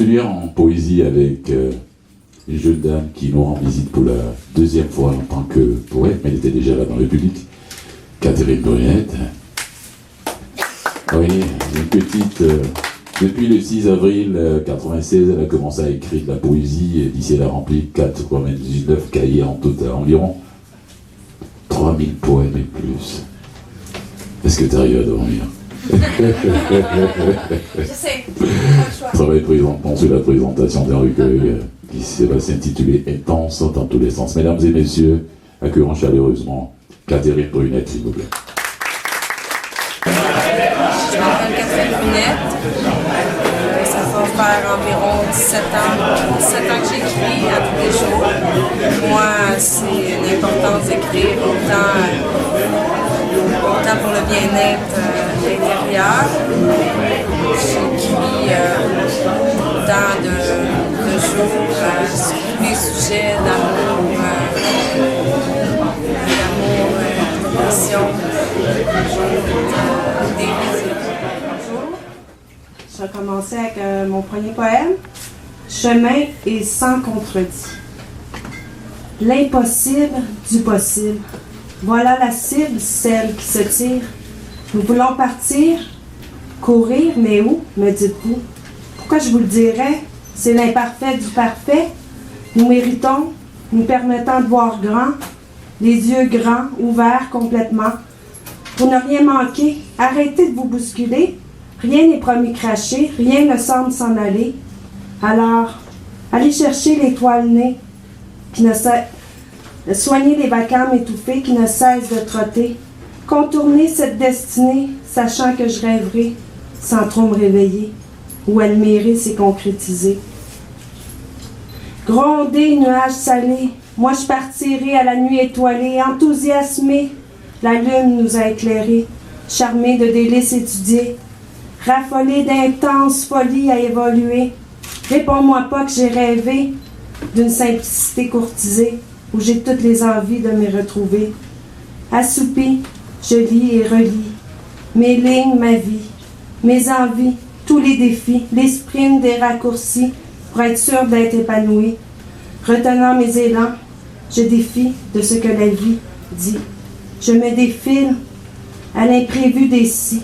continuer en poésie avec une jeune dame qui nous rend visite pour la deuxième fois en tant que poète, mais elle était déjà là dans le public, Catherine Brunette. Oui, une petite... depuis le 6 avril 1996, elle a commencé à écrire de la poésie, et d'ici elle a rempli 99 cahiers en total, environ 3000 poèmes et plus. Est-ce que tu arrives à dormir? Je sais, pas le choix. Ça va être présentement sur la présentation d'un recueil qui va s'intituler Intense dans tous les sens. Mesdames et messieurs, accueillons chaleureusement Catherine Brunette, s'il vous plaît. Je m'appelle Catherine Brunette. Ça va faire environ 17 ans que j'écris à tous les jours. Moi, c'est une importance d'écrire autant pour le bien-être intérieur. J'écris autant de jours sur tous les sujets d'amour, de passion, Je vais commencer avec mon premier poème. Chemin et sans contredit. L'impossible du possible. Voilà la cible, celle qui se tire. Nous voulons partir, courir, mais où, me dites-vous? Pourquoi je vous le dirais? C'est l'imparfait du parfait. Nous méritons, nous permettant de voir grand, les yeux grands, ouverts complètement. Pour ne rien manquer, arrêtez de vous bousculer. Rien n'est promis craché, rien ne semble s'en aller. Alors, allez chercher l'étoile née, qui ne cesse, soigner les vacarmes étouffés qui ne cessent de trotter. Contourner cette destinée, sachant que je rêverai, sans trop me réveiller, où elle mérite s'est concrétisée. Gronder, nuages salés, moi je partirai à la nuit étoilée, enthousiasmé, la lune nous a éclairés, charmé de délices étudiées, raffolé d'intenses folies à évoluer. Réponds-moi pas que j'ai rêvé d'une simplicité courtisée, où j'ai toutes les envies de m'y retrouver. Assoupi, je lis et relis, mes lignes, ma vie, mes envies, tous les défis, les sprints des raccourcis, pour être sûr d'être épanoui. Retenant mes élans, je défie de ce que la vie dit. Je me défile à l'imprévu des si.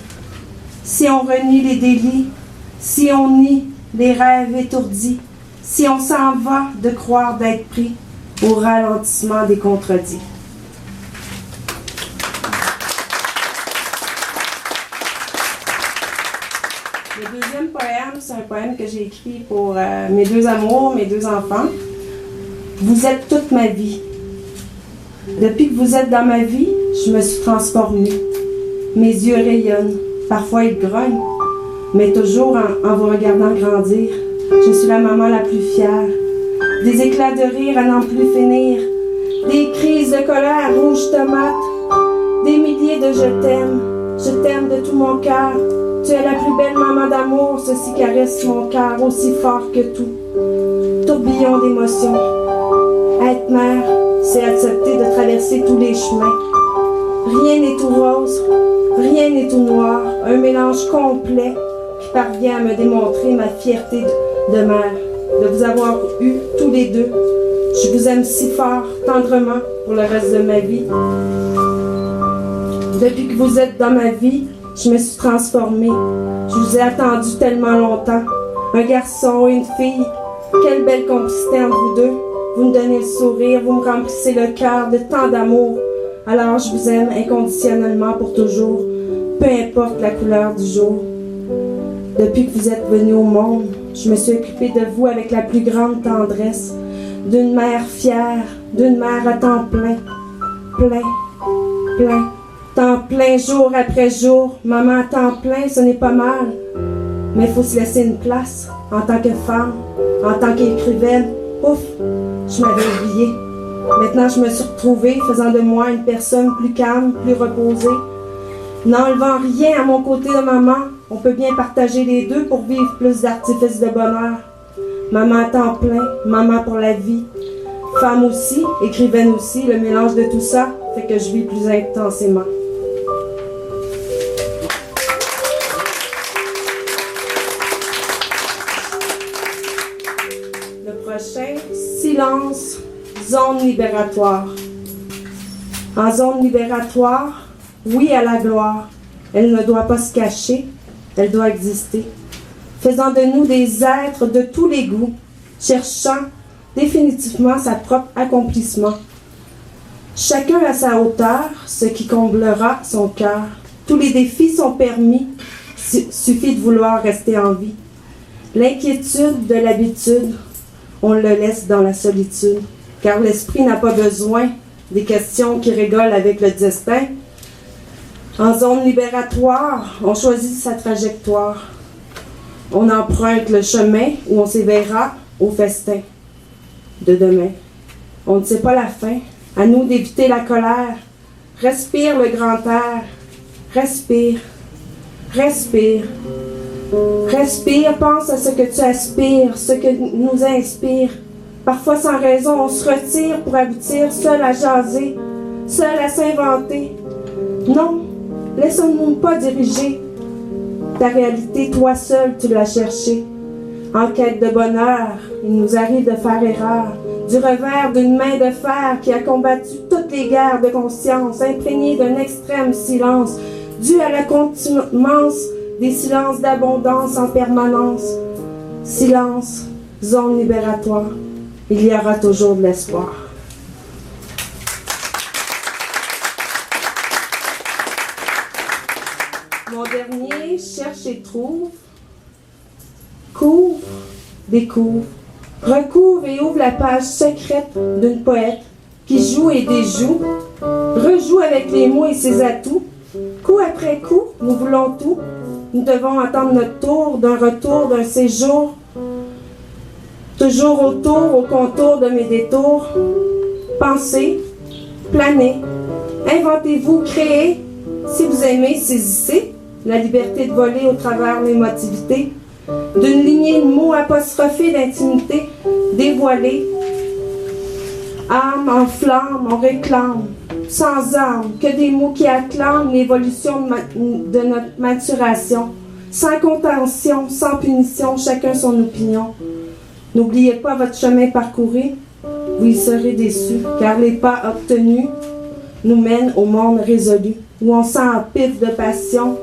Si on renie les délits, si on nie les rêves étourdis, si on s'en va de croire d'être pris au ralentissement des contredits. Le deuxième poème, c'est un poème que j'ai écrit pour mes deux amours, mes deux enfants. Vous êtes toute ma vie. Depuis que vous êtes dans ma vie, je me suis transformée. Mes yeux rayonnent, parfois ils grognent, mais toujours en vous regardant grandir. Je suis la maman la plus fière. Des éclats de rire à n'en plus finir, des crises de colère rouge tomate, des milliers de je t'aime de tout mon cœur. Tu es la plus belle maman d'amour, ceci caresse mon cœur aussi fort que tout. Tourbillon d'émotions. Être mère, c'est accepter de traverser tous les chemins. Rien n'est tout rose, rien n'est tout noir, un mélange complet qui parvient à me démontrer ma fierté de mère, de vous avoir eu tous les deux. Je vous aime si fort, tendrement, pour le reste de ma vie. Depuis que vous êtes dans ma vie, je me suis transformée. Je vous ai attendu tellement longtemps. Un garçon et une fille, quelle belle complicité entre vous deux. Vous me donnez le sourire, vous me remplissez le cœur de tant d'amour. Alors je vous aime inconditionnellement pour toujours, peu importe la couleur du jour. Depuis que vous êtes venu au monde, je me suis occupée de vous avec la plus grande tendresse, d'une mère fière, d'une mère à temps plein, temps plein jour après jour. Maman à temps plein, ce n'est pas mal, mais il faut se laisser une place en tant que femme, en tant qu'écrivaine. Ouf, je m'avais oubliée. Maintenant, je me suis retrouvée, faisant de moi une personne plus calme, plus reposée. N'enlevant rien à mon côté de maman, on peut bien partager les deux pour vivre plus d'artifices de bonheur. Maman à temps plein, maman pour la vie. Femme aussi, écrivaine aussi, le mélange de tout ça fait que je vis plus intensément. prochain, silence, zone libératoire. En zone libératoire, oui à la gloire. Elle ne doit pas se cacher, elle doit exister. Faisant de nous des êtres de tous les goûts, cherchant définitivement sa propre accomplissement. Chacun à sa hauteur, ce qui comblera son cœur. Tous les défis sont permis, suffit de vouloir rester en vie. L'inquiétude de l'habitude, on le laisse dans la solitude, car l'esprit n'a pas besoin des questions qui rigolent avec le destin. En zone libératoire, on choisit sa trajectoire. On emprunte le chemin où on s'éveillera au festin de demain. On ne sait pas la fin. À nous d'éviter la colère. Respire le grand air. Respire. Respire. Respire, pense à ce que tu aspires, ce que nous inspire. Parfois sans raison, on se retire pour aboutir, seul à jaser, seul à s'inventer. Non, laissons-nous pas diriger. Ta réalité, toi seul, tu l'as cherchée. En quête de bonheur, il nous arrive de faire erreur. Du revers d'une main de fer qui a combattu toutes les guerres de conscience, imprégnées d'un extrême silence, dû à la contumace des silences d'abondance en permanence. Silence, zone libératoire. Il y aura toujours de l'espoir. Mon dernier, cherche et trouve. Couvre, découvre. Recouvre et ouvre la page secrète d'une poète qui joue et déjoue. Rejoue avec les mots et ses atouts. Coup après coup, nous voulons tout. Nous devons attendre notre tour d'un retour, d'un séjour. Toujours autour, au contour de mes détours. Pensez, planez, inventez-vous, créez. Si vous aimez, saisissez la liberté de voler au travers l'émotivité. D'une lignée de mots apostrophés d'intimité, dévoilés. Âme en flamme, on réclame. Sans âme, que des mots qui acclament l'évolution de notre maturation. Sans contention, sans punition, chacun son opinion. N'oubliez pas votre chemin parcouru, vous y serez déçus, car les pas obtenus nous mènent au monde résolu, où on s'empiffe de passion,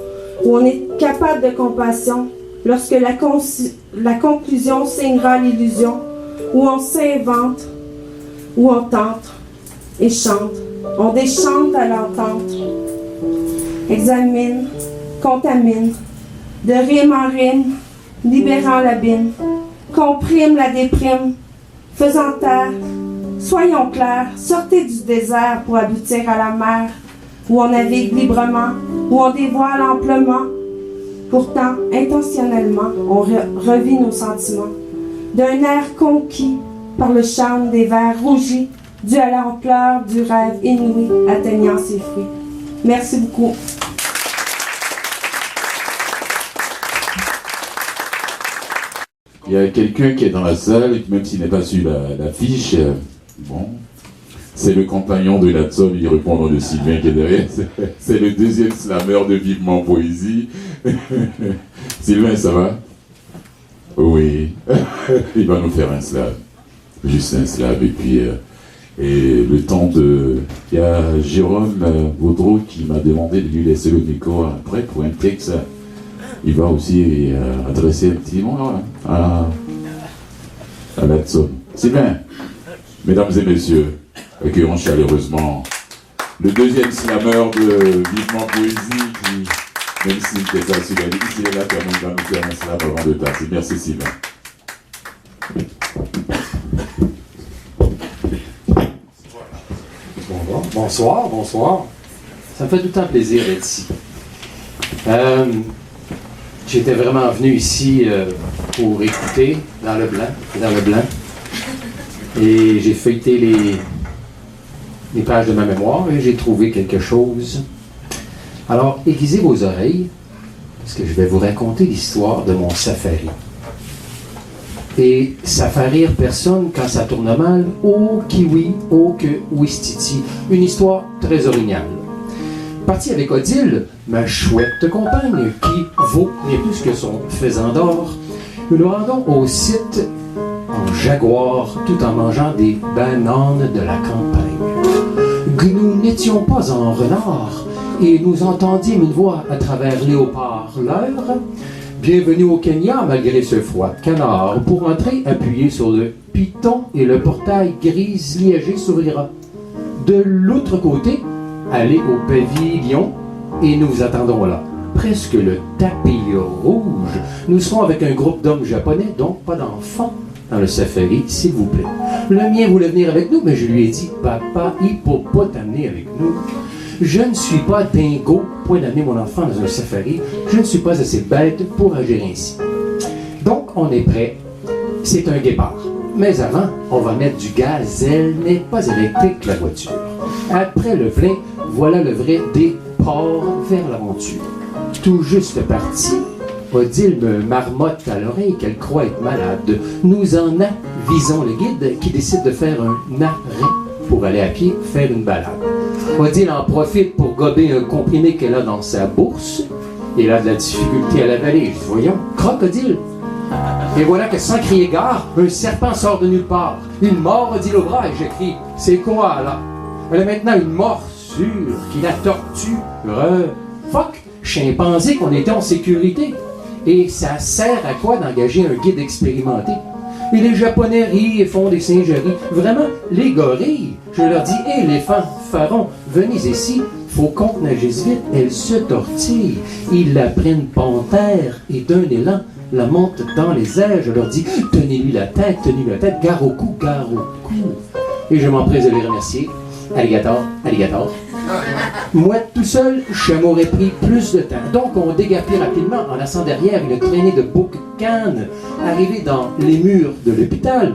où on est capable de compassion, lorsque la conclusion signera l'illusion, où on s'invente, où on tente et chante. On déchante à l'entente, examine, contamine, de rime en rime, libérant l'abîme, comprime la déprime, faisant taire. Soyons clairs, sortez du désert pour aboutir à la mer, où on navigue librement, où on dévoile amplement. Pourtant, intentionnellement, on revit nos sentiments, d'un air conquis par le charme des vers rougis, dû à l'ampleur du rêve inouï atteignant ses fruits. Merci beaucoup. Il y a quelqu'un qui est dans la salle, même s'il n'est pas sur l'affiche, bon, c'est le compagnon de Latson, il répond au nom de Sylvain qui est derrière, c'est le deuxième slammer de Vivement Poésie. Sylvain, ça va? Oui, il va nous faire un slam, juste un slam, et puis... Et le temps de... Il y a Jérôme Vaudreau qui m'a demandé de lui laisser le micro après pour un texte. Il va aussi adresser un petit mot à Latson. Sylvain, mesdames et messieurs, accueillons chaleureusement le deuxième slammer de Vivement Poésie qui, même s'il fait ça sur la liste, il est là quand même, il va nous faire un slam avant de passer. Merci Sylvain. Bonsoir, bonsoir. Ça me fait tout le temps plaisir d'être ici. J'étais vraiment venu ici pour écouter dans le blanc. Et j'ai feuilleté les pages de ma mémoire et j'ai trouvé quelque chose. Alors, aiguisez vos oreilles, parce que je vais vous raconter l'histoire de mon safari. Et ça fait rire personne quand ça tourne mal. Oh kiwi, oh que ouistiti. Une histoire très originale. Parti avec Odile, ma chouette compagne, qui vaut bien plus que son faisan d'or, nous nous rendons au site en jaguar tout en mangeant des bananes de la campagne. Que nous n'étions pas en renard et nous entendîmes une voix à travers les haut-parleurs. Bienvenue au Kenya malgré ce froid canard. Pour entrer, appuyez sur le piton et le portail gris liégé s'ouvrira. De l'autre côté, allez au pavillon et nous vous attendons là. Presque le tapis rouge. Nous serons avec un groupe d'hommes japonais, donc pas d'enfants, dans le safari, s'il vous plaît. Le mien voulait venir avec nous, mais je lui ai dit, papa, il ne peut pas t'amener avec nous. Je ne suis pas dingo, point d'amener mon enfant dans un safari. Je ne suis pas assez bête pour agir ainsi. Donc, on est prêt. C'est un guépard. Mais avant, on va mettre du gaz. Elle n'est pas électrique, la voiture. Après le plein, voilà le vrai départ vers l'aventure. Tout juste parti, Odile me marmotte à l'oreille qu'elle croit être malade. Nous en avisons le guide qui décide de faire un arrêt pour aller à pied faire une balade. Odile en profite pour gober un comprimé qu'elle a dans sa bourse. Elle a de la difficulté à l'avaler. Je dis, voyons, crocodile. Et voilà que sans crier gare, un serpent sort de nulle part. Il mord Odile au bras et j'écris, c'est quoi là? Elle a maintenant une morsure qui la torture. Fuck, chimpanzé qu'on était en sécurité. Et ça sert à quoi d'engager un guide expérimenté? Et les Japonais rient et font des singeries. Vraiment, les gorilles, je leur dis, hé, éléphants, pharaons, venez ici. Faut qu'on nagisse vite. Elles se tortillent. Ils la prennent panthère et d'un élan, la montent dans les airs. Je leur dis, tenez-lui la tête, gare au cou, gare au cou. Et je m'empresse de les remercier. Alligator, alligator. Moi, tout seul, je m'aurais pris plus de temps. Donc, on dégapit rapidement en laissant derrière une traînée de boucan. Arrivé dans les murs de l'hôpital,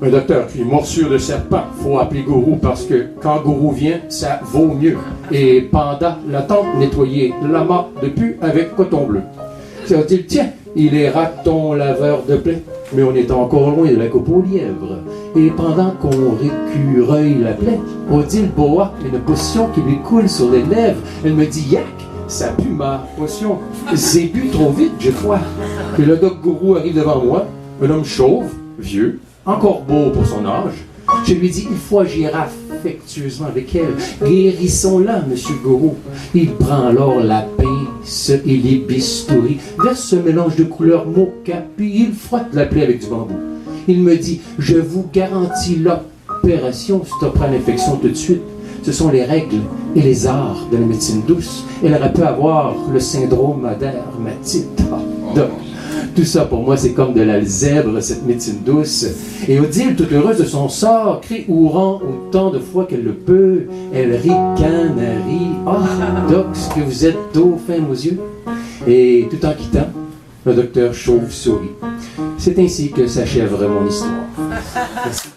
un docteur crie morsure de serpent. Faut appeler Gourou parce que quand Gourou vient, ça vaut mieux. Et Panda, la tante nettoyée, lama de pu avec coton bleu. Ça dit, tiens, il est raton laveur de plaie. Mais on est encore loin de la coupe aux lièvres. Et pendant qu'on récureuille la plaie, Odile boit une potion qui lui coule sur les lèvres. Elle me dit, yak, ça pue ma potion. C'est bu trop vite, je crois. Et le doc Gourou arrive devant moi, un homme chauve, vieux, encore beau pour son âge. Je lui dis, il faut agir affectueusement avec elle. Guérissons-la, monsieur Gourou. Il prend alors la pince et les bistouris, verse ce mélange de couleurs mocha, puis il frotte la plaie avec du bambou. Il me dit, je vous garantis l'opération stoppera l'infection tout de suite. Ce sont les règles et les arts de la médecine douce. Elle aurait pu avoir le syndrome dermatite. Donc, tout ça pour moi c'est comme de l'alzèbre, cette médecine douce. Et Odile, toute heureuse de son sort, crie ourant autant de fois qu'elle le peut. Elle rit canari. Oh, doc, ce que vous êtes dauphin aux yeux. Et tout en quittant, le docteur chauve sourit. C'est ainsi que s'achève mon histoire. Merci.